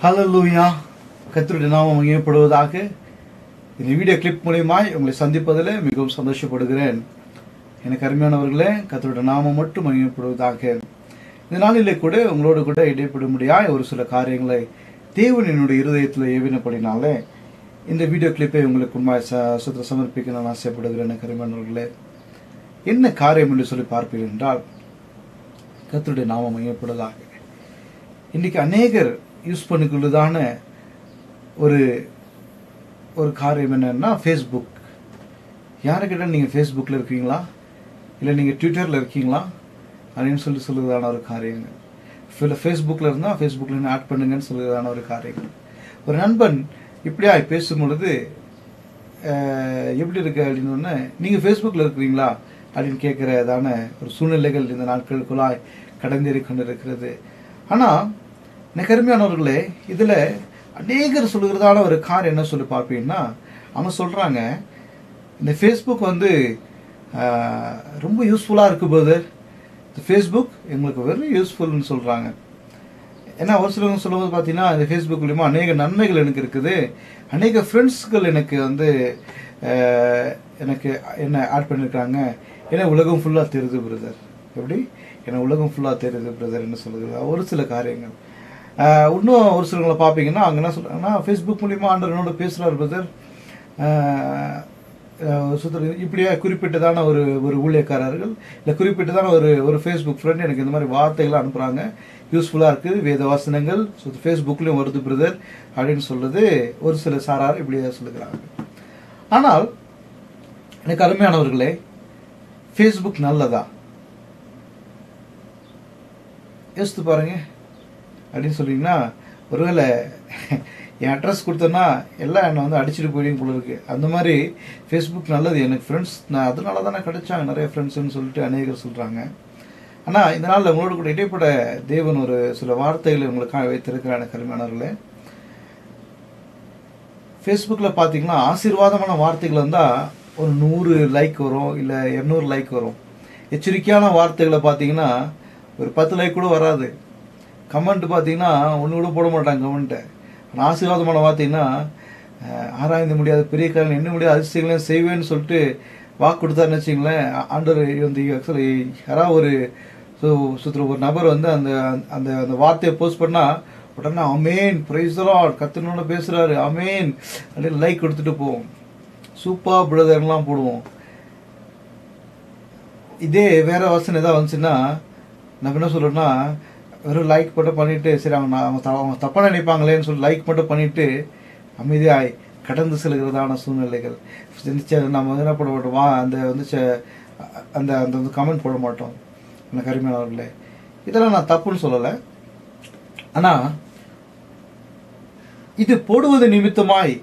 ஹல்லேலூயா. கர்த்தருடைய நாமம் மகிமைப்படுவதாக. இந்த வீடியோ கிளிப் மூலியமாய் உங்களை சந்திப்பதில் மிகவும் சந்தோஷப்படுகிறேன். எனக்கு அருமையானவர்களே, கர்த்தருடைய நாமம் மட்டும் மகிமைப்படுவதாக. இந்த நாளிலே கூட உங்களோடு கூட இடைப்படும்படியாய் ஒரு சில காரியங்களை தேவன் என்னுடைய இருதயத்தில் ஏவினப்படினாலே இந்த வீடியோ கிளிப்பை உங்களுக்கு உண்மையை சமர்ப்பிக்க நான் ஆசைப்படுகிறேன். எனக்கு அருமையானவர்களே, என்ன காரியம் என்று சொல்லி பார்ப்பீர்கள் என்றால், கர்த்தருடைய நாமம் மகிமைப்படுவதாக. இன்றைக்கு அநேகர் யூஸ் பண்ணிக்கொள்ளுதான ஒரு காரியம் என்னன்னா ஃபேஸ்புக். யாருக்கிட்ட நீங்கள் ஃபேஸ்புக்கில் இருக்கீங்களா, இல்லை நீங்கள் ட்விட்டரில் இருக்கீங்களா அப்படின்னு சொல்லுறதான ஒரு காரியங்கள். ஃபேஸ்புக்கில் இருந்தால் ஃபேஸ்புக்கில் ஆட் பண்ணுங்கன்னு சொல்லுறதான ஒரு காரியங்கள். ஒரு நண்பன் இப்படியா பேசும் பொழுது எப்படி இருக்கு அப்படின்னு நீங்கள் ஃபேஸ்புக்கில் இருக்கிறீங்களா அப்படின்னு கேட்குறதான ஒரு சூழ்நிலைகள் இந்த நாட்களுக்குள்ளாய் கடந்தேறி கொண்டு இருக்கிறது. ஆனால் எனக்கு அருமையானவர்களே, இதில் அநேகர் சொல்லுகிறதான ஒரு கார் என்ன சொல்லி பார்ப்பீங்கன்னா, அவங்க சொல்கிறாங்க இந்த ஃபேஸ்புக் ரொம்ப யூஸ்ஃபுல்லாக இருக்குது பிரதர், இந்த ஃபேஸ்புக் எங்களுக்கு வெரி யூஸ்ஃபுல்னு சொல்கிறாங்க. ஏன்னா ஒரு சிலவங்க சொல்லும்போது பார்த்தீங்கன்னா, இந்த ஃபேஸ்புக் மூலிமா அநேக நன்மைகள் எனக்கு இருக்குது, அநேக ஃப்ரெண்ட்ஸ்கள் எனக்கு எனக்கு என்ன ஆட் பண்ணியிருக்காங்க, ஏன்னா உலகம் ஃபுல்லாக தெரியுது பிரதர். எப்படி ஏன்னா உலகம் ஃபுல்லாக தெரியுது பிரதர் என்ன சொல்லுது ஒரு சில காரியங்கள். இன்னும் ஒரு சிலவங்களை பார்ப்பீங்கன்னா அவங்க என்ன சொல்கிறாங்கன்னா, ஃபேஸ்புக் மூலிமா ஆண்டவனோட பேசுகிறார் பிரதர், இப்படியே குறிப்பிட்டதான ஒரு ஊழியக்காரர்கள் இல்லை குறிப்பிட்டதான ஒரு ஃபேஸ்புக் ஃப்ரெண்ட் எனக்கு இந்த மாதிரி வார்த்தைகள்லாம் அனுப்புகிறாங்க, யூஸ்ஃபுல்லாக இருக்குது, வேத வாசனங்கள் ஃபேஸ்புக்லேயும் வருது பிரதர் அப்படின்னு சொல்லுது ஒரு சில சாரார் இப்படியே சொல்லுகிறாங்க. ஆனால் எனக்கு அருமையானவர்களே, ஃபேஸ்புக் நல்லதா யோசித்து பாருங்க அப்படின்னு சொல்லிங்கன்னா, ஒருவேளை என் அட்ரஸ் கொடுத்தேன்னா எல்லாம் என்னை அடிச்சுட்டு போயிடுங்க போல இருக்கு. அந்த மாதிரி ஃபேஸ்புக் நல்லது, எனக்கு ஃப்ரெண்ட்ஸ் நான் அதனால தானே கிடைச்சாங்க நிறைய ஃப்ரெண்ட்ஸ்ன்னு சொல்லிட்டு அநேகர் சொல்கிறாங்க. ஆனால் இந்த நாளில் உங்களோட கூட இடைப்பட தேவன் ஒரு சில வார்த்தைகளை உங்களுக்காக வைத்திருக்கிறார். எனக்கு அருமையானவர்களே, ஃபேஸ்புக்கில் பார்த்தீங்கன்னா ஆசீர்வாதமான வார்த்தைகள் வந்தால் ஒரு 100 லைக் வரும், இல்லை 200 லைக் வரும். எச்சரிக்கையான வார்த்தைகளை பார்த்தீங்கன்னா ஒரு 10 லைக் கூட வராது. கமெண்ட் பார்த்தீங்கன்னா ஒன்று கூட போட மாட்டாங்க கமெண்ட்டை. ஆனால் ஆசீர்வாதமான பார்த்தீங்கன்னா ஆராய்ந்து முடியாத பெரிய காரணம் என்ன முடியாத அதிசயங்களையும் செய்வேன்னு சொல்லிட்டு வாக்கு கொடுத்தாருன்னு வச்சிங்களேன். ஆண்டவர் ஆக்சுவலி யாராவது ஒரு நபர் அந்த அந்த அந்த வார்த்தையை போஸ்ட் பண்ணால் உடனே அமேன் பிரைஸ் தி லார்ட் கர்த்தரோட பேசுகிறாரு அமேன் அப்படின்னு லைக் கொடுத்துட்டு போவோம், சூப்பர் பிரதர்லாம் போடுவோம். இதே வேற வசனம் ஏதாவது வந்துச்சுன்னா நம்ம என்ன சொல்கிறோன்னா, வெறும் லைக் மட்டும் பண்ணிட்டு சரி அவங்க தப்பாக நினைப்பாங்களேன்னு சொல்லி லைக் மட்டும் பண்ணிட்டு அமைதியாய் கடந்து செல்கிறதான சூழ்நிலைகள். நம்ம என்ன பண்ண மாட்டோம், அந்த அந்த கமெண்ட் போட மாட்டோம். எனக்கு அருமையானவர்களே, இதெல்லாம் நான் தப்புன்னு சொல்லலை. ஆனால் இது போடுவது நிமித்தமாய்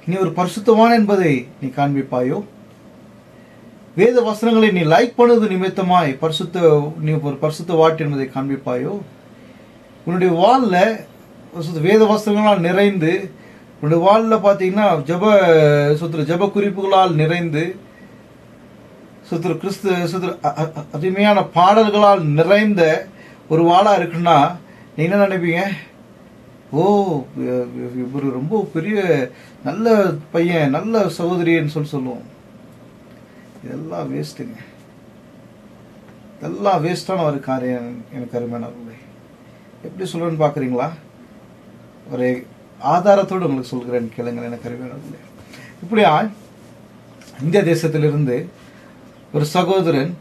நீ ஒரு பரிசுத்தவான் என்பதை நீ காண்பிப்பாயோ, வேத வசனங்களை நீ லைக் பண்ணுவது நிமித்தமாய் நீ ஒரு பரிசுத்த வாட்டு என்பதை காண்பிப்பாயோ, உன்னுடைய வாலில் வேத வசனங்களால் நிறைந்து, உன்னுடைய வாலில் பார்த்தீங்கன்னா ஜப குறிப்புகளால் நிறைந்து, அருமையான பாடல்களால் நிறைந்த ஒரு வாளா இருக்குன்னா நீ என்ன நினைப்பீங்க, ஓ இவர் ரொம்ப பெரிய நல்ல பையன் நல்ல சகோதரின்னு சொல்லுவோம். இதெல்லாம் வேஸ்ட்டுங்க, இதெல்லாம் வேஸ்டான ஒரு காரியம். எனக்கு அருமையானவர்களே, எப்படி சொல்றேன்னு பார்க்குறீங்களா? ஒரு ஆதாரத்தோடு உங்களுக்கு சொல்கிறேன் கேளுங்க. எனக்கு அருமையானவர்களே, இப்படியா இந்திய தேசத்திலிருந்து ஒரு சகோதரன்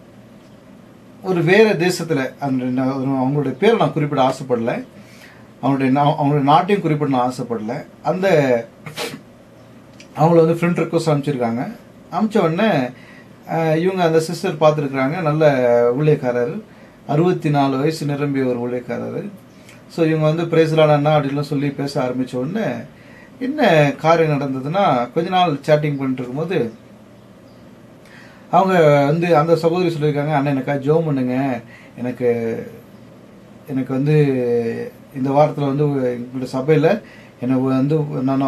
ஒரு வேற தேசத்தில் அவங்களுடைய பேரை நான் குறிப்பிட ஆசைப்படல, அவங்களுடைய நாட்டையும் குறிப்பிட நான் ஆசைப்படல. அவங்கள ஃப்ரெண்ட் ரிக்வஸ்ட் அனுப்பிச்சிருக்காங்க. அனுப்பிச்ச உடனே இவங்க அந்த சிஸ்டர் பார்த்துருக்குறாங்க, நல்ல ஊழியக்காரர், 64 வயசு நிரம்பிய ஒரு ஊழியக்காரர். ஸோ இவங்க பிரேசலான அண்ணா அப்படின்லாம் சொல்லி பேச ஆரம்பித்த உடனே என்ன காரியம் நடந்ததுன்னா, கொஞ்ச நாள் சேட்டிங் பண்ணிட்டு இருக்கும்போது அவங்க அந்த சகோதரி சொல்லியிருக்காங்க, அண்ணன் எனக்கா ஜெபம் பண்ணுங்க, எனக்கு இந்த வாரத்தில் எங்களுடைய சபையில் என்னை நான்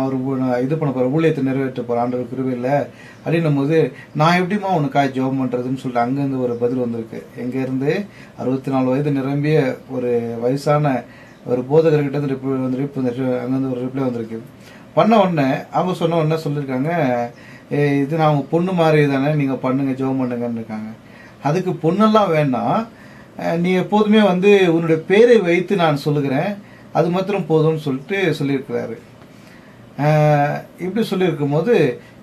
இது பண்ண போகிறேன், ஊழியத்தை நிறைவேற்ற போகிறேன் ஆண்டவர் கிருபையில் அப்படின்னும் போது, நான் எப்படிமா உனக்காக ஜெபம் பண்ணுறதுன்னு சொல்லிட்டு அங்கேருந்து ஒரு பதில் வந்திருக்கு. எங்கேருந்து 64 வயது நிரம்பிய ஒரு வயசான ஒரு போதகர்கிட்ட அங்கேருந்து ஒரு ரிப்ளை வந்திருக்கு. பண்ண உடனே அவங்க சொன்ன உடனே சொல்லியிருக்காங்க, இது நான் உங்கள் பொண்ணு மாதிரி தானே, நீங்கள் பண்ணுங்க, ஜெபம் பண்ணுங்கன்னு இருக்காங்க. அதுக்கு பொண்ணெல்லாம் வேண்டாம், நீ எப்போதுமே உன்னுடைய பேரை வைத்து நான் சொல்லுகிறேன், அது மாத்திரம் போதும்னு சொல்லியிருக்கிறாரு. இப்படி சொல்லியிருக்கும் போது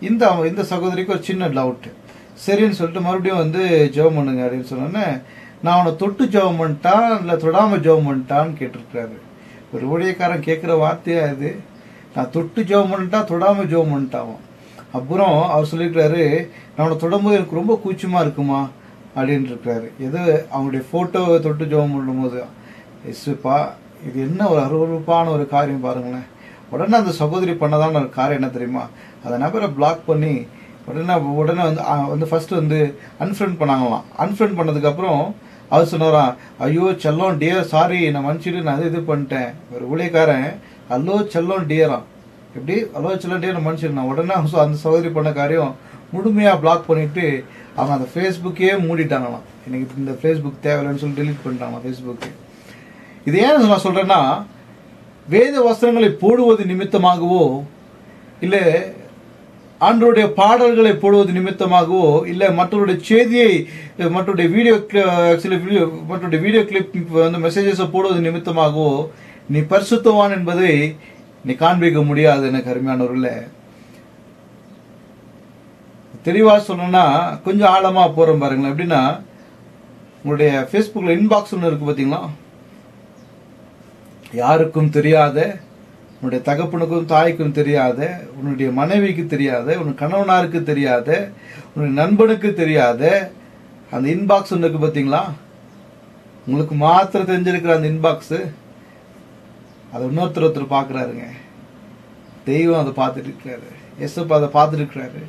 இந்த சகோதரிக்கு ஒரு சின்ன டவுட். சரின்னு சொல்லிட்டு மறுபடியும் ஜெபம் பண்ணுங்க அப்படின்னு சொன்னோன்னே, நான் அவனை தொட்டு ஜெபம் பண்ணிட்டான் இல்லை தொடாமல் ஜெபம் பண்ணிட்டான்னு கேட்டிருக்கிறாரு. ஒரு ஊழியக்காரன் கேட்குற வார்த்தையா இது? நான் தொட்டு ஜெபம் பண்ணிட்டா தொடாமல் ஜெபம் பண்ணிட்டான். அப்புறம் அவர் சொல்லியிருக்கிறாரு, நான் அவனை தொடும்போது எனக்கு ரொம்ப கூச்சமாக இருக்குமா அப்படின்னு இருக்கிறாரு. எது அவங்களுடைய ஃபோட்டோவை தொட்டு ஜெபம் பண்ணும்போது. எஸ்ப்பா, இது என்ன ஒரு அருவருப்பான ஒரு காரியம் பாருங்களேன். உடனே அந்த சகோதரி பண்ணதான ஒரு காரியம் என்ன தெரியுமா? அந்த நபரை பிளாக் பண்ணி உடனே ஃபர்ஸ்ட் அன்ஃப்ரெண்ட் பண்ணாங்களாம். அன்ஃப்ரெண்ட் பண்ணதுக்கப்புறம் அவர் சொன்னாராம், ஐயோ செல்லம் டியர், சாரி நான் மன்னிச்சுட்டு நான் இது பண்ணிட்டேன். ஒரு ஊழியக்காரன் அல்லோ செல்லம் டியரான், எப்படி அல்லோ செல்லம் டியர் நான் மன்னிச்சிருந்தேன். உடனே அந்த சகோதரி பண்ண காரியம் முழுமையாக பிளாக் பண்ணிட்டு அவங்க அந்த ஃபேஸ்புக்கே மூடிட்டாங்களாம். எனக்கு இந்த ஃபேஸ்புக் தேவையில்லைன்னு சொல்லி டெலிட் பண்ணிட்டாங்களாம் ஃபேஸ்புக்கு. இது ஏன் நான் சொல்றேன்னா, வேத வஸ்திரங்களை போடுவது நிமித்தமாகவோ இல்லை ஆண்டவருடைய பாடல்களை போடுவது நிமித்தமாகவோ இல்லை மற்றவருடைய செய்தியை மற்றவருடைய வீடியோ கிளிப் மெசேஜஸை போடுவது நிமித்தமாகவோ நீ பரிசுத்தவான் என்பதை நீ காண்பிக்க முடியாது. எனக்கு அருமையானவர்களே, தெளிவா சொல்லணும்னா கொஞ்சம் ஆழமா போறோம் பாருங்களேன். எப்படின்னா, உங்களுடைய ஃபேஸ்புக்ல இன்பாக்ஸ் ஒன்று இருக்கு பார்த்தீங்களா? யாருக்கும் தெரியாத, உன்னுடைய தகப்பனுக்கும் தாய்க்கும் தெரியாத, உன்னுடைய மனைவிக்கு தெரியாத, உன் கணவனாருக்கு தெரியாத, உன்னுடைய நண்பனுக்கு தெரியாத அந்த இன்பாக்ஸ் ஒன்று இருக்கு பார்த்தீங்களா? உங்களுக்கு மாத்திரம் தெரிஞ்சிருக்கிற அந்த இன்பாக்ஸ், அதை ஒருத்தர் பார்க்குறாருங்க. தெய்வம் அதை பார்த்துட்டு இருக்கிறாரு. எஸ்எப்பா அதை பார்த்துட்டு இருக்கிறாரு.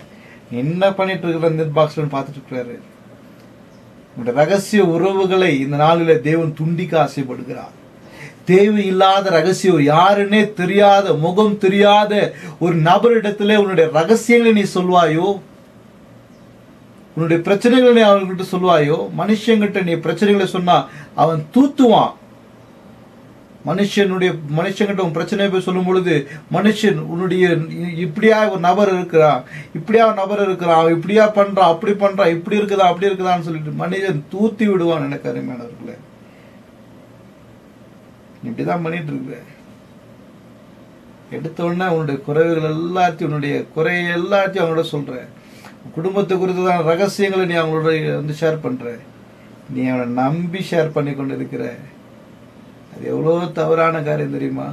என்ன பண்ணிட்டு இருக்கிற அந்த இன்பாக்ஸ் பார்த்துட்டு இருக்கிறாரு. உங்களுடைய ரகசிய உறவுகளை இந்த நாளில தேவன் துண்டிக்க ஆசைப்படுகிறார். தேவையில்லாத ரகசியம், யாருன்னே தெரியாத, முகம் தெரியாத ஒரு நபரிடத்துல உன்னுடைய ரகசியங்களை நீ சொல்வாயோ, உன்னுடைய பிரச்சனைகளை நீ அவன்கிட்ட சொல்வாயோ, மனுஷங்கிட்ட நீ பிரச்சனைகளை சொன்னா அவன் தூத்துவான். மனுஷங்கிட்ட உன் பிரச்சனையை போய் சொல்லும் பொழுது, மனுஷன் உன்னுடைய இப்படியா ஒரு நபர் இருக்கிறான், அவன் இப்படியா பண்றான், அப்படி பண்றான், இப்படி இருக்குதா அப்படி இருக்குதான்னு சொல்லிட்டு மனிதன் தூத்தி விடுவான். எனக்கு அருமையானவர்களே, இப்படிதான் பண்ணிட்டு இருக்க. எடுத்த உடனே உன்னுடைய குறைவுகள் எல்லாத்தையும், உன்னுடைய குறையை எல்லாத்தையும் அவங்களோட சொல்ற. குடும்பத்தை குறித்துதான் ரகசியங்களை நீ அவங்களோட ஷேர் பண்ற. நீ அவனை நம்பி ஷேர் பண்ணி கொண்டு இருக்கிற. அது எவ்வளவு தவறான காரியம் தெரியுமா?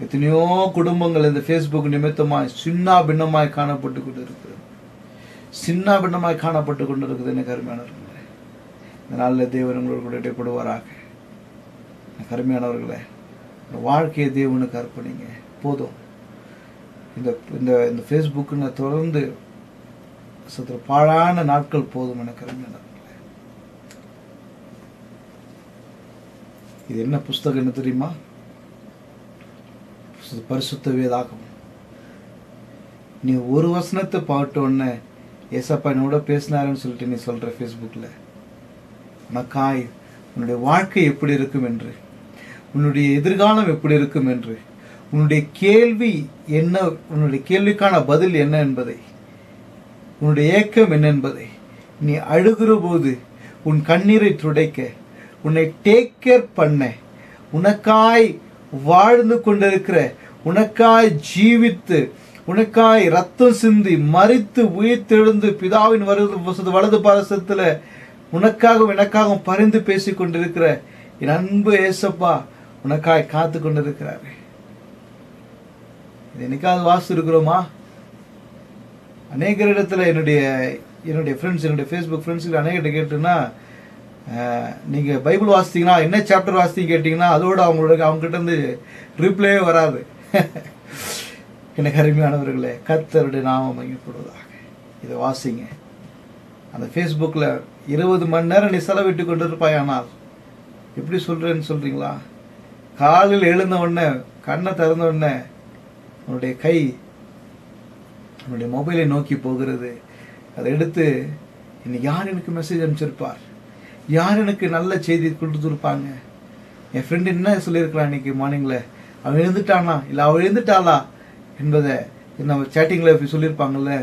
எத்தனையோ குடும்பங்கள் இந்த ஃபேஸ்புக் நிமித்தமாய் சின்ன பின்னமாய் காணப்பட்டு கொண்டு இருக்குது. எனக்கு அருமையானவர்களே, இந்த நாளில் தேவன் உங்களோடு கூட இடைப்படுவாராக. அருமையானவர்களே, வாழ்க்கையை தேவனுக்கு அர்ப்பணிங்க. போதும். இந்த ஃபேஸ்புக்குன்னு தொடர்ந்து சற்று பாழான நாட்கள் போதும். எனக்கு அருமையானவர்களே, இது என்ன புஸ்தகம் என்ன தெரியுமா? பரிசுத்த வேதாகம். நீ ஒரு வசனத்தை பாட்டு உடனே ஏசப்பா என்னோட பேசினாருன்னு சொல்லிட்டு நீ சொல்ற ஃபேஸ்புக்ல, உனக்காய் உன்னுடைய வாழ்க்கை எப்படி இருக்கும் என்று, உன்னுடைய எதிர்காலம் எப்படி இருக்கும் என்று, உன்னுடைய கேள்வி என்ன, உன்னுடைய கேள்விக்கான பதில் என்ன என்பதை, உன்னுடைய ஏக்கம் என்ன என்பதை, நீ அழுகிற போது உன் கண்ணீரை துடைக்க, உன்னை டேக் கேர் பண்ண, உனக்காய் வாழ்ந்து கொண்டிருக்கிற, உனக்காய் ஜீவித்து, உனக்காய் ரத்தம் சிந்தி மரித்து உயிர்த்தெழுந்து பிதாவின் வலது பாரசத்துல உனக்காகவும் எனக்காகவும் பரிந்து பேசிக் கொண்டிருக்கிற என் அன்பு ஏசப்பா உனக்காய் காத்து கொண்டிருக்கிறாரு. இது என்னைக்காவது வாசி இருக்கிறோமா? அநேக இடத்துல என்னுடைய ஃப்ரெண்ட்ஸ், என்னுடைய ஃபேஸ்புக் ஃப்ரெண்ட்ஸுக்கு அநேகிட்ட கேட்டுன்னா, நீங்க பைபிள் வாசித்தீங்கன்னா என்ன சாப்டர் வாசித்தீங்க கேட்டீங்கன்னா அதோட அவங்க கிட்ட இருந்து ரிப்ளையே வராது. எனக்கு அருமையானவர்களே, கர்த்தருடைய நாமம் மகிமைப்படுவதாக. இதை வாசிங்க. அந்த ஃபேஸ்புக்கில் 20 மணி நேரம் நீ செலவிட்டு கொண்டு இருப்பாயானால் எப்படி சொல்றேன்னு சொல்றீங்களா? காலையில் எழுந்த உடனே, கண்ணை திறந்த உடனே உன்னுடைய கை உன்னுடைய மொபைலை நோக்கி போகிறது. அதை எடுத்து இன்னைக்கு யார் எனக்கு மெசேஜ் அனுப்பிச்சிருப்பார், யார் எனக்கு நல்ல செய்தி கொடுத்துருப்பாங்க, என் ஃப்ரெண்டு என்ன சொல்லியிருக்கிறான் இன்னைக்கு மார்னிங்ல, அவன் எழுந்துட்டானா இல்லை அவள் எழுந்துட்டாளா என்பதை நம்ம சேட்டிங்ல சொல்லியிருப்பாங்கல்ல,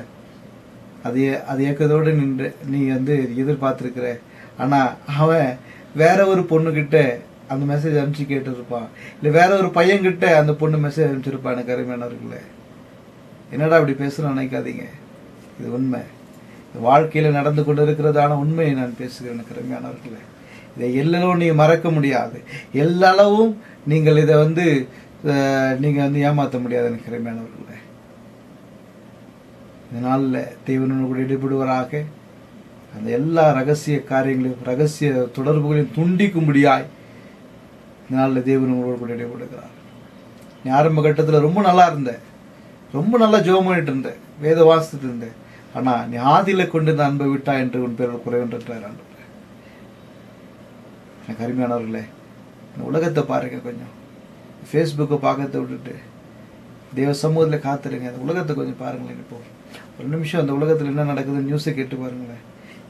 அது ஏக்கத்தோடு நின்று நீ எதிர்பார்த்துருக்கிற. ஆனா அவன் வேற ஒரு பொண்ணுகிட்ட அந்த மெசேஜ் அனுப்பிச்சு கேட்டுருப்பான், இல்லை வேற ஒரு பையன்கிட்ட அந்த பொண்ணு மெசேஜ் அனுப்பிச்சிருப்பான். எனக்கு அருமையானவர்களே, என்னடா அப்படி பேசுறேன்னு நினைக்காதீங்க, இது உண்மை, வாழ்க்கையில நடந்து கொண்டு இருக்கிறதான உண்மையை நான் பேசுகிறேன். எனக்கு அருமையானவர்களே, இதை எல்லளவும் நீங்க மறக்க முடியாது, எல்லளவும் நீங்கள் இதை நீங்க ஏமாற்ற முடியாது. எனக்கு அருமையானவர்களே, இதனால தேவனோடு கூட ஈடுபடுவராக, அந்த எல்லா ரகசிய காரியங்களையும் ரகசிய தொடர்புகளையும் துண்டிக்கும்படியாய் இதனால தேவனோடு கூட ஈடுபடுகிறார். நீ ஆரம்ப கட்டத்தில் ரொம்ப நல்லா இருந்த, ரொம்ப நல்லா ஜெபம் பண்ணிட்டு இருந்த, வேத வாசித்துட்டு இருந்த, ஆனா நீ ஆதியில கொண்டு இந்த அன்பை விட்டா என்று உன் பேர் குறைவென்றார். எனக்கு அருமையானவர்களே, இந்த உலகத்தை பாருங்க, கொஞ்சம் ஃபேஸ்புக்கை பார்க்கறத விட்டுட்டு தேவ சமூகத்தில் காத்துருங்க. அந்த உலகத்தை கொஞ்சம் பாருங்களேன். இப்போ ஒரு நிமிஷம் அந்த உலகத்தில் என்ன நடக்குதுன்னு நியூஸை கேட்டு பாருங்களேன்.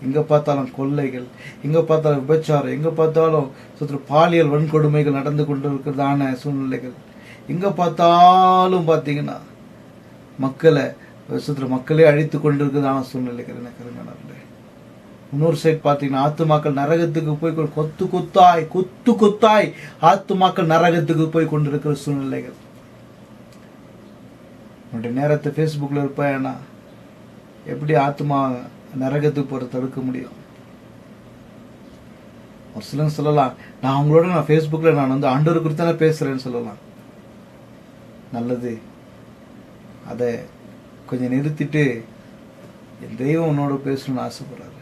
எங்க பார்த்தாலும் கொள்ளைகள், எங்க பார்த்தாலும் விபச்சாரம், எங்க பார்த்தாலும் பாலியல் வன்கொடுமைகள் நடந்து கொண்டு இருக்கிறதான சூழ்நிலைகள், எங்க பார்த்தாலும் பார்த்தீங்கன்னா மக்களே அழித்து கொண்டிருக்கிறதான சூழ்நிலைகள். எனக்கு அருமையானவர்களே, இன்னொரு சைட் பார்த்தீங்கன்னா ஆத்துமாக்கள் நரகத்துக்கு போய் கொத்து கொத்தாய் ஆத்துமாக்கள் நரகத்துக்கு போய் கொண்டிருக்கிற சூழ்நிலைகள். உன்னுடைய நேரத்தை ஃபேஸ்புக்கில் இருப்பேன்னா எப்படி ஆத்மா நரகத்துக்கு போற தடுக்க முடியும்? ஒரு சிலர் சொல்லலாம், நான் ஃபேஸ்புக்ல நான் ஆண்டவர் குறித்து தானே பேசுறேன்னு சொல்லலாம். நல்லது, அதை கொஞ்சம் நிறுத்திட்டு என் தெய்வம் உன்னோட பேசணும்னு ஆசைப்படுறாரு,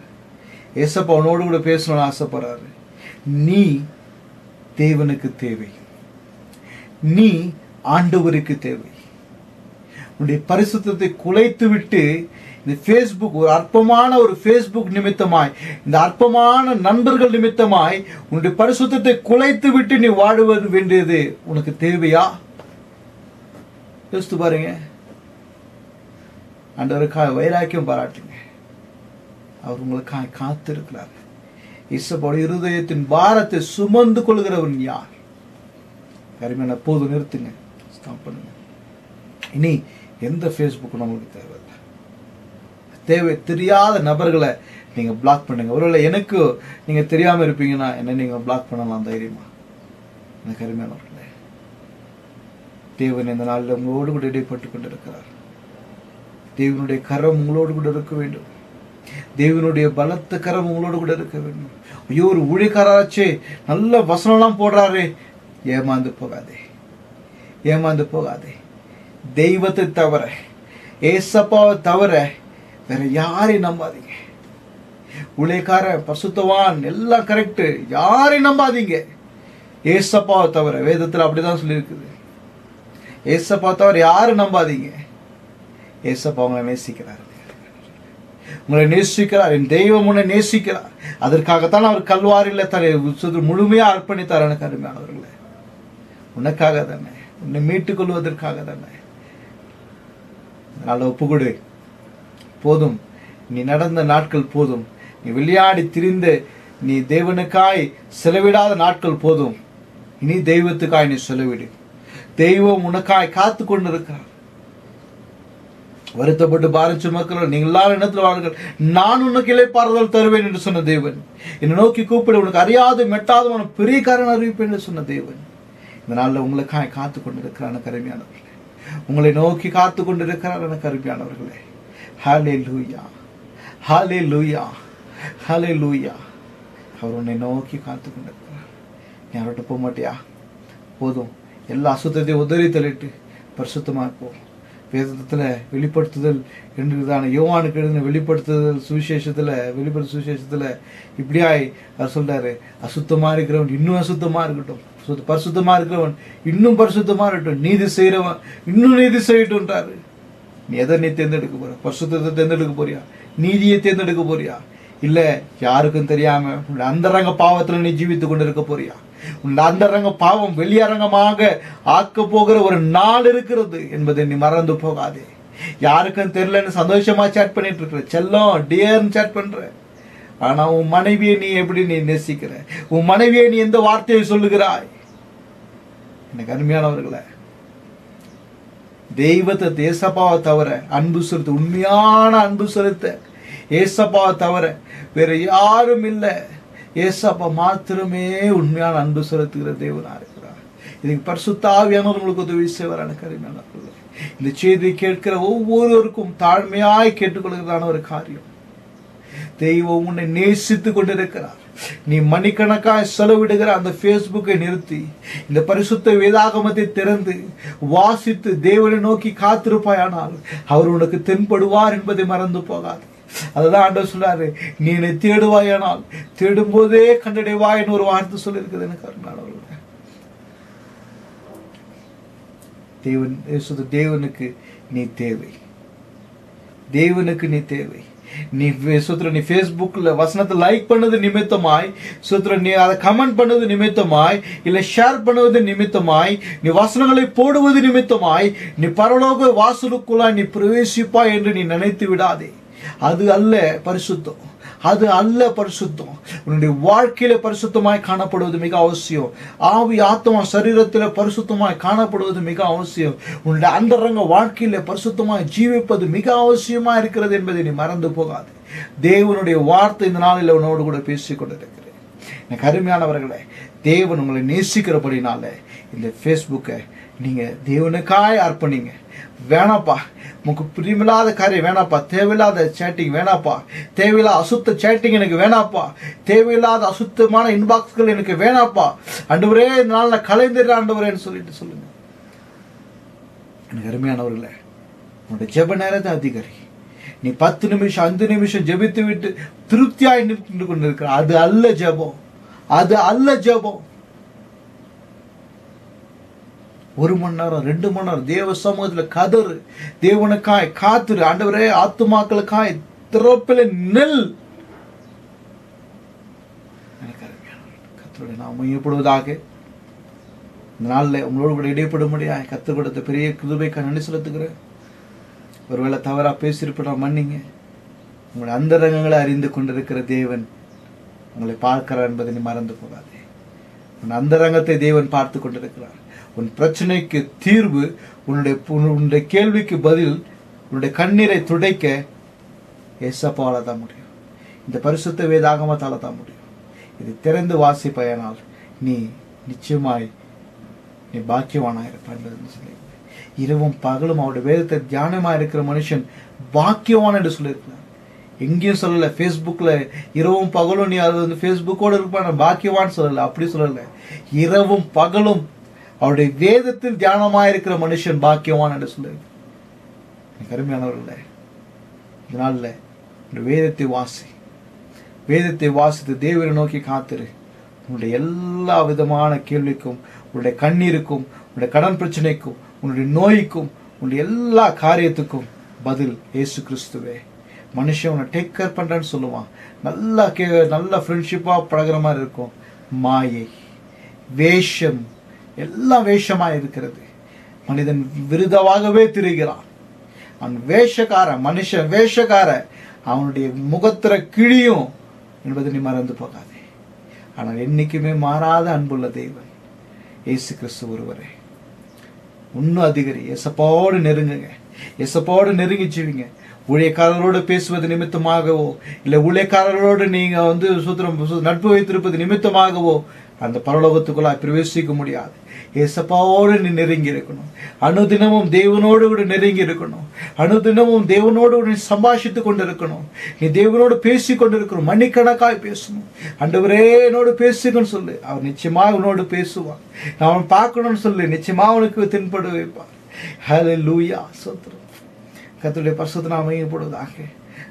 ஏசப்பா உன்னோடு கூட பேசணும்னு ஆசைப்படுறாரு. நீ தேவனுக்கு தேவை, நீ ஆண்டவருக்கு தேவை. உன்னுடைய பரிசுத்தத்தை குலைத்து விட்டு இந்த ஃபேஸ்புக் ஒரு அற்பமான ஒரு ஃபேஸ்புக் நிமித்தமாய், இந்த அற்பமான நண்பர்கள் நிமித்தமாய் உன்னுடைய பரிசுத்தத்தை குலைத்து விட்டு நீ வாழுவது வேண்டியது உனக்கு தேவையா? யோசித்து பாருங்க. ஆண்டவருக்காக வைராக்கியம் பாராட்டுங்க. அவர் உங்களுக்காக காத்திருக்கிறார். இயேசுவோட இருதயத்தின் பாரத்தை சுமந்து கொள்கிறவன் யார்? கருமையான போது நிறுத்துங்க, ஸ்டாப் பண்ணுங்க. இனி எந்த ஃபேஸ்புக் நம்மளுக்கு தேவை தெரியாத நபர்களை நீங்க பிளாக் பண்ணுங்க. ஒருவேளை எனக்கு நீங்க தெரியாம இருப்பீங்கன்னா என்ன நீங்க பிளாக் பண்ணலாம் தைரியமா. எனக்கு அருமையானவர்களே, தேவன் இந்த நாளில் உங்களோடு கூட இடைப்பட்டு கொண்டிருக்கிறார். தேவனுடைய கரம் உங்களோடு கூட இருக்க வேண்டும். தேவனுடைய பலத்த கரம் உங்களோடு கூட இருக்க வேண்டும். ஐயோ, ஒரு ஊழியக்காராச்சே நல்ல வசனம்லாம் போடுறாரு, ஏமாந்து போகாதே, ஏமாந்து போகாதே. தெய்வத்தை தவிர, ஏசப்பாவை தவிர வேற யாரையும் நம்பாதீங்க. ஊழியக்கார, பரிசுத்தவான் எல்லாம் கரெக்ட், யாரையும் நம்பாதீங்க. ஏசப்பாவை தவிர, வேதத்தில் அப்படிதான் சொல்லி இருக்குது. ஏசப்பா தவிர யாரும் நம்பாதீங்க. ஏசப்பா உங்களை நேசிக்கிறார், உங்களை நேசிக்கிறார். என் தெய்வம் உன்னை நேசிக்கிறார். அதற்காகத்தான் அவர் கல்வாரியில் தன்னை முழுமையா அர்ப்பணித்தார். எனக்கு அருமையானவர்களே, உனக்காக தானே, உன்னை மீட்டுக் கொள்வதற்காக தானே. அதனால ஒப்புக்கொடு. போதும், நீ நடந்த நாட்கள் போதும். நீ விளையாடி திரிந்து நீ தேவனுக்காய் செலவிடாத நாட்கள் போதும். இனி தெய்வத்துக்காய் நீ செலவிடு. தெய்வம் உனக்காய் காத்து கொண்டிருக்கிறார். வருத்தப்பட்டு பாரிச்சு மக்கள், நீங்கள் எல்லாரும் இடத்துல வாருங்கள், நான் உனக்கு இளைப்பாறுதல் தருவேன் என்று சொன்ன தேவன். என்னை நோக்கி கூப்பிடு, உனக்கு அறியாது மெட்டாத பெரிய காரணம் அறிவிப்பேன் என்று சொன்ன தேவன் இந்த நாளில் உங்களுக்காய் காத்து கொண்டிருக்கிறார். எனக்கு அருமையானவர்களே, உங்களை நோக்கி காத்து கொண்டிருக்கிறார். எனக்கு அருமையானவர்களே, ஹல்லேலூயா, ஹல்லேலூயா, ஹல்லேலூயா. அவர் உன்னை நோக்கி காத்து கொண்டிருக்கிறார். நீ அவர்கிட்ட போக மாட்டியா? போதும், எல்லா அசுத்தத்தையும் உதறி தள்ளிட்டு பரிசுத்தமா போ. வேதத்துல வெளிப்படுத்துதல் என்றுதான யோவானுக்கு எழுதின வெளிப்படுத்துதல் சுவிசேஷத்துல இப்படியாய் அவர் சொல்றாரு, அசுத்தமா இருக்கிறவன் இன்னும் அசுத்தமா இருக்கட்டும், பரிசுத்தமா இருக்கிறவன் இன்னும் பரிசுத்தமா இருக்கட்டும், நீதி செய்யறவன் இன்னும் நீதி செய்யட்டும்ன்றாரு. நீ எதை நீ தேர்ந்தெடுக்க போற? பரிசுத்தத்தை தேர்ந்தெடுக்க போறியா? நீதியை தேர்ந்தெடுக்க போறியா? இல்ல யாருக்கும் தெரியாம உன்னுடைய அந்தரங்க பாவத்துல நீ ஜீவித்துக் கொண்டிருக்க போறியா? உன்னுடைய அந்தரங்க பாவம் வெளியரங்கமாக ஆக்க போகிற ஒரு நாள் இருக்கிறது என்பதை நீ மறந்து போகாதே. யாருக்கும் தெரியலன்னு சந்தோஷமா சேட் பண்ணிட்டு இருக்கிற, செல்லம் டியர்னு சேட் பண்ற. ஆனா உன் மனைவியை நீ எப்படி நீ நேசிக்கிற? உன் மனைவியை நீ எந்த வார்த்தையை சொல்லுகிறாய்? எனக்கு அருமையானவர்களே, தெய்வத்தை ஏசப்பாவை தவிர அன்பு செலுத்த, உண்மையான அன்பு செலுத்த ஏசப்பாவை தவிர வேற யாரும் இல்லை. ஏசப்பா மாத்திரமே உண்மையான அன்பு செலுத்துகிற தேவனா இருக்கிறார். இதுக்கு பரிசுத்த ஆவியானவர் உங்களுக்கு உதவி செய்வார். எனக்கு அருமையானவர்களே, இந்த செய்தியை கேட்கிற ஒவ்வொருவருக்கும் தாழ்மையாய் கேட்டுக்கொள்கிறதான ஒரு காரியம், தெய்வம் உன்னை நேசித்துக் கொண்டிருக்கிறார். நீ மணிக்கணக்காய் செலவிடுகிற அந்த பேஸ்புக்கை நிறுத்தி இந்த பரிசுத்த வேதாகமத்தை திறந்து வாசித்து தேவனை நோக்கி காத்திருப்பாயானால் அவர் உனக்கு தென்படுவார் என்பதை மறந்து போகாது. அதுதான் ஆண்டவர் சொல்றாரு, நீ என்னை தேடுவாயானால் தேடும் போதே கண்டடைவாய்னு ஒரு வார்த்தை சொல்லியிருக்கிறது. எனக்கு அருமையானவர்களே, தேவனுக்கு நீ தேவை, தேவனுக்கு நீ தேவை. நீ பேஸ்புக்ல வசனத்தை லைக் பண்ணது நிமித்தமாய், நீ அதை கமெண்ட் பண்ணது நிமித்தமாய், இல்ல ஷேர் பண்ணுவது நிமித்தமாய், நீ வசனங்களை போடுவது நிமித்தமாய் நீ பரலோக வாசலுக்குள்ளாய் நீ பிரவேசிப்பாய் என்று நீ நினைத்து விடாதே. அது அல்ல பரிசுத்தம், அது அல்ல பரிசுத்தம். உன்னுடைய வாழ்க்கையில பரிசுத்தமாய் காணப்படுவது மிக அவசியம். ஆவி ஆத்மா சரீரத்தில பரிசுத்தமாய் காணப்படுவது மிக அவசியம். உன்னுடைய அந்தரங்க வாழ்க்கையில பரிசுத்தமாய் ஜீவிப்பது மிக அவசியமா இருக்கிறது என்பதை நீ மறந்து போகாது. தேவனுடைய வார்த்தை இந்த நாளில் உன்னோடு கூட பேசிக் கொண்டிருக்கிறேன். எனக்கு அருமையானவர்களே, தேவன் உங்களை நேசிக்கிறபடினால இந்த பேஸ்புக்கை நீங்க தேவனுக்காய் அர்ப்பணிங்க. வேணாப்பா, உங்களுக்கு பிரியமில்லாத காரியம் வேணாப்பா, தேவையில்லாத சேட்டிங் வேணாப்பா, தேவையில்லாத அசுத்த சேட்டிங் எனக்கு வேணாப்பா, தேவையில்லாத அசுத்தமான இன்பாக்ஸ்கள் எனக்கு வேணாப்பா, ஆண்டவரே இந்த நாள் நான் கலைந்துடுறேன் ஆண்டவரேன்னு சொல்லிட்டு சொல்லுங்க. எனக்கு அருமையானவர்களே, உன்னுடைய ஜெப நேரத்தை அதிகாரி. நீ 10 நிமிஷம் 5 நிமிஷம் ஜெபித்து விட்டு திருப்தியாய் நின்று கொண்டிருக்கிற, அது அல்ல ஜெபம், அது அல்ல ஜெபம். 1 மணி நேரம் 2 மணி நேரம் தேவ சமூகத்தில் கதறு, தேவனுக்காய் காத்துரு, ஆண்டவரே ஆத்துமாக்களுக்காய் திறப்பில நெல். கர்த்தருடைய நாமம் மகிமைப்படுவதாக. இந்த நாளில் உங்களோடு கூட இடைப்பட முடியாது கர்த்தர் கொடுத்த பெரிய கிருபைக்காக நன்றி செலுத்துகிறேன். ஒருவேளை தவறா பேசியிருப்பா மன்னிங்க. உங்களுடைய அந்தரங்கங்களை அறிந்து கொண்டிருக்கிற தேவன் உங்களை பார்க்கிறார் என்பதை நீ மறந்து போகாதே. உன் அந்தரங்கத்தை தேவன் பார்த்து கொண்டிருக்கிறார். உன் பிரச்சனைக்கு தீர்வு, உன்னுடைய கேள்விக்கு பதில், உன்னுடைய கண்ணீரை துடைக்க ஏசப்பாவால தான் முடியும். இந்த பரிசுத்த வேதாகமத்தால தான் முடியும். இது திறந்து வாசிப்பயனால் நீ நிச்சயமாய் நீ பாக்கியவானாயிருப்பான் சொல்லி, இரவும் பகலும் அவருடைய வேதத்தை தியானமா இருக்கிற மனுஷன் பாக்கியவான் என்று சொல்லியிருக்கிறார். எங்கேயும் சொல்லல, பேஸ்புக்ல இரவும் பகலும் நீ அது வந்து பேஸ்புக்கோட இருப்பான் பாக்கியவான் சொல்லல, அப்படி சொல்லல. இரவும் பகலும் அவருடைய வேதத்தில் தியானமாயிருக்கிற மனுஷன் பாக்கியவான் என்று சொல்லியிருக்கிறார். கருமையானவர்களே, இதனால வேதத்தை வாசி, வேதத்தை வாசித்து தேவனை நோக்கி காத்திரு. உன்னுடைய எல்லா விதமான கேள்விக்கும், உன்னுடைய கண்ணீருக்கும், உன்னுடைய கடன் பிரச்சனைக்கும், உன்னுடைய நோய்க்கும், உன்னுடைய எல்லா காரியத்துக்கும் பதில் இயேசு கிறிஸ்துவே. மனுஷன் உன்னை டேக் கேர் பண்றேன்னு சொல்லுவான், நல்ல ஃப்ரெண்ட்ஷிப்பா பழகிற மாதிரி இருக்கும். மாயை, வேஷம், எல்லாம் வேஷமா இருக்கிறது. மனிதன் விருதவாகவே திரிகிறான். அவன் வேஷக்காரன், மனுஷன் வேஷக்காரன், அவனுடைய முகத்திர கிழியும் என்பதை நீ மறந்து போகாதே. ஆனால் என்னைக்குமே மாறாத அன்புள்ள தேவன் இயேசு கிறிஸ்து ஒருவரே. இன்னும் அதிகரி, எசப்போடு நெருங்குங்க, எசப்போடு நெருங்கி ஜீவிங்க. ஊழியக்காரர்களோடு பேசுவது நிமித்தமாகவோ, இல்லை ஊழியக்காரர்களோடு நீங்க வந்து நட்பு வைத்திருப்பது நிமித்தமாகவோ அந்த பரலோகத்துக்குள்ளாய் பிரவேசிக்க முடியாது. ஏசப்பாவோடு நீ நெருங்கி இருக்கணும். அனுதினமும் தேவனோடு கூட நெருங்கி இருக்கணும். அனுதினமும் தேவனோடு நீ சம்பாஷித்துக் கொண்டிருக்கணும். நீ தேவனோடு பேசி கொண்டிருக்கணும். மணிக்கணக்காய் பேசணும். ஆண்டவரே என்னோடு பேசுங்கன்னு சொல்லு, அவர் நிச்சயமா உன்னோடு பேசுவார். அவன் பார்க்கணும்னு சொல்லு, நிச்சயமா அவனுக்கு தென்பட வைப்பார். ஹல்லேலூயா, ஸ்தோத்திரம். கர்த்தருடைய பரிசுத்த நாமம் மகிமைப்படுவதாக.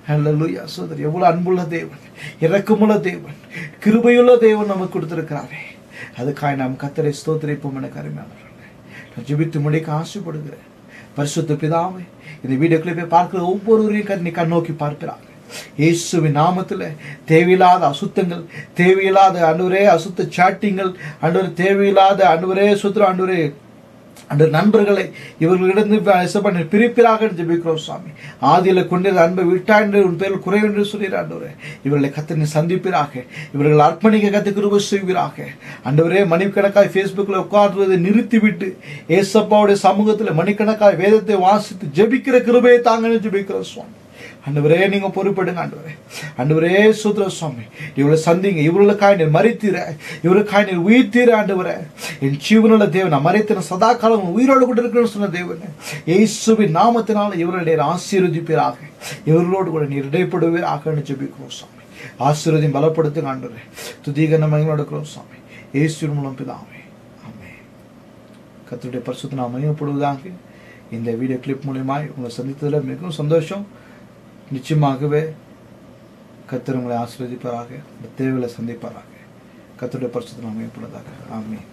ஹல்லேலூயா, ஸ்தோத்திரம். எவ்வளவு அன்புள்ள தேவன், இரக்கமுள்ள தேவன், கிருபையுள்ள தேவன் நமக்கு கொடுத்திருக்கிறாரே. அதுக்காக நாம் கர்த்தரை ஸ்தோத்திரிப்போம். எனக்கு அருமையானவர்களே, நான் ஜெபித்து முடிக்க ஆசைப்படுகிறேன். பரிசுத்த பிதாவே, இந்த வீடியோ கிளிப்பை பார்க்கிற ஒவ்வொருவரையும் நீ கண்ணோக்கி பார்க்கிறாங்க. இயேசுவின் நாமத்தில் தேவையில்லாத அசுத்தங்கள், தேவையில்லாத ஆண்டவரே அசுத்த சாட்டிங்கள், ஆண்டவரே தேவையில்லாத ஆண்டவரே சுத்திர ஆண்டவரே அந்த நண்பர்களை இவர்களிடம் பிரிப்பிறாக ஜெபிக்கிறோம் சுவாமி. ஆதியில கொண்டிருந்த அன்பை விட்டாண்டு உன் பேரில் குறை என்று சொல்லிடுற ஆண்டவரே, இவர்களை கத்தனை சந்திப்பீராக, இவர்கள் அர்ப்பணிக்க கத்து கிருபை செய்வீராக. ஆண்டவரே, மணிக்கணக்காய் பேஸ்புக்ல உட்கார்வதை நிறுத்திவிட்டு ஏசப்பாவுடைய சமூகத்தில் மணிக்கணக்காய் வேதத்தை வாசித்து ஜெபிக்கிற கிருபையை தாங்கன்னு ஜெபிக்கிறோம் சுவாமி. ஆண்டவரே, நீங்க பொறுப்படுங்க ஆண்டவரே. ஆண்டவரே, சூத்திர சுவாமி, இவளை சந்திங்க. இவர்களுக்காய் நீர் மரித்தீர, இவருக்காய் நீர் உயிர்த்தீர ஆண்டவரே. என் ஜீவனுள்ள தேவன், மறைத்தின சதா காலம் உயிரோடு கூட இருக்கிறேன்னு சொன்ன தேவன், இயேசுவின் நாமத்தினால இவர்களை ஆசீர்வதிப்பீராக, இவர்களோடு கூட நீர் இடைப்படுவீராக ஜெபிக்கிறோம் சுவாமி. ஆசீர்வதியும் பலப்படுத்துங்க ஆண்டவரே. துதிகன மகிமையோடு இருக்கிறோம் சுவாமி, இயேசுவின் மூலம் பிதாவே, ஆமென். கர்த்தருடைய பரிசுத்த நாமம் மகிமைப்படுவதாக. இந்த வீடியோ கிளிப் மூலமாய் உங்களை சந்தித்ததில் மிகவும் சந்தோஷம். நிச்சயமாகவே கர்த்தர் உங்களை ஆசீர்வதிப்பாராக, இந்த தேவைகளை சந்திப்பாராக. கர்த்தருடைய பரிசுத்த நாமம் மகிமைப்படுவதாக. ஆமென்.